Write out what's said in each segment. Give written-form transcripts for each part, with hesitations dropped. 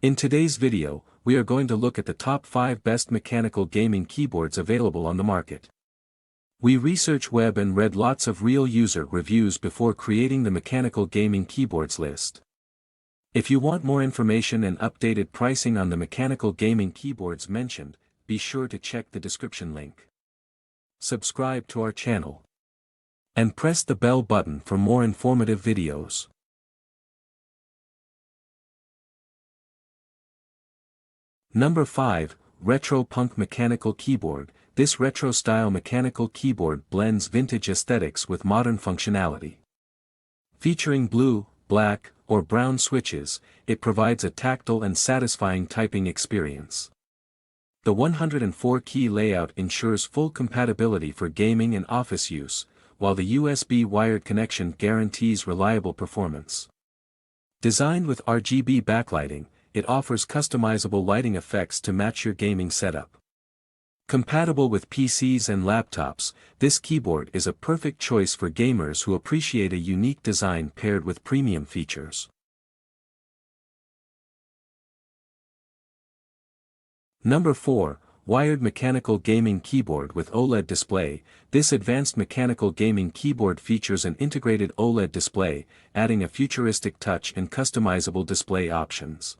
In today's video, we are going to look at the top 5 best mechanical gaming keyboards available on the market. We researched web and read lots of real user reviews before creating the mechanical gaming keyboards list. If you want more information and updated pricing on the mechanical gaming keyboards mentioned, be sure to check the description link. Subscribe to our channel. And press the bell button for more informative videos. Number 5, Retro Punk Mechanical Keyboard. This retro-style mechanical keyboard blends vintage aesthetics with modern functionality. Featuring blue, black, or brown switches, it provides a tactile and satisfying typing experience. The 104-key layout ensures full compatibility for gaming and office use, while the USB wired connection guarantees reliable performance. Designed with RGB backlighting, it offers customizable lighting effects to match your gaming setup. Compatible with PCs and laptops, this keyboard is a perfect choice for gamers who appreciate a unique design paired with premium features. Number 4, Wired Mechanical Gaming Keyboard with OLED Display. This advanced mechanical gaming keyboard features an integrated OLED display, adding a futuristic touch and customizable display options.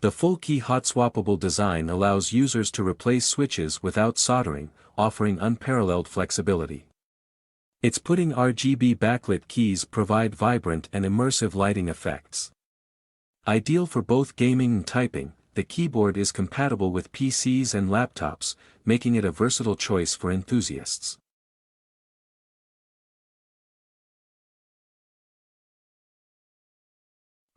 The full-key hot-swappable design allows users to replace switches without soldering, offering unparalleled flexibility. Its putting RGB backlit keys provide vibrant and immersive lighting effects. Ideal for both gaming and typing, the keyboard is compatible with PCs and laptops, making it a versatile choice for enthusiasts.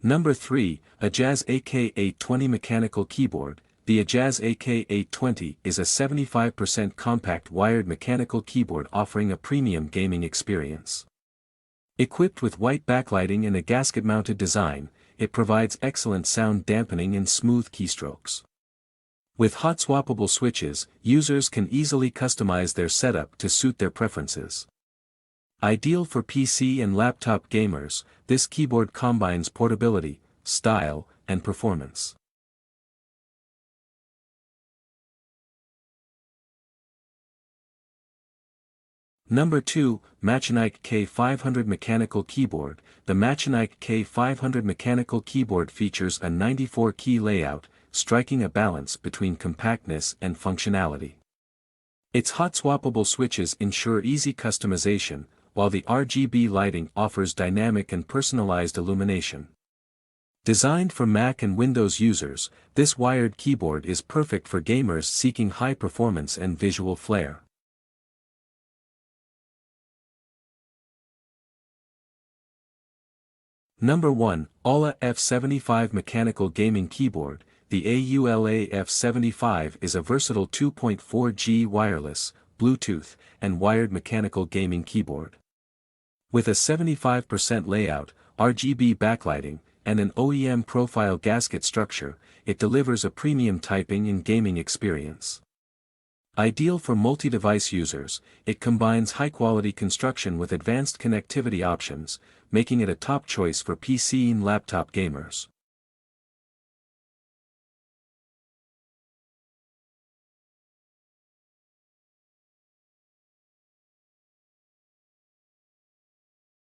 Number 3, Ajazz AK820 Mechanical Keyboard. The Ajazz AK820 is a 75% compact wired mechanical keyboard offering a premium gaming experience. Equipped with white backlighting and a gasket-mounted design, it provides excellent sound dampening and smooth keystrokes. With hot-swappable switches, users can easily customize their setup to suit their preferences. Ideal for PC and laptop gamers, this keyboard combines portability, style, and performance. Number 2, Machenike K500 Mechanical Keyboard. The Machenike K500 Mechanical Keyboard features a 94-key layout, striking a balance between compactness and functionality. Its hot-swappable switches ensure easy customization, while the RGB lighting offers dynamic and personalized illumination. Designed for Mac and Windows users, this wired keyboard is perfect for gamers seeking high performance and visual flair. Number 1, AULA F75 Mechanical Gaming Keyboard. The AULA F75 is a versatile 2.4G wireless, Bluetooth, and wired mechanical gaming keyboard. With a 75% layout, RGB backlighting, and an OEM profile gasket structure, it delivers a premium typing and gaming experience. Ideal for multi-device users, it combines high-quality construction with advanced connectivity options, making it a top choice for PC and laptop gamers.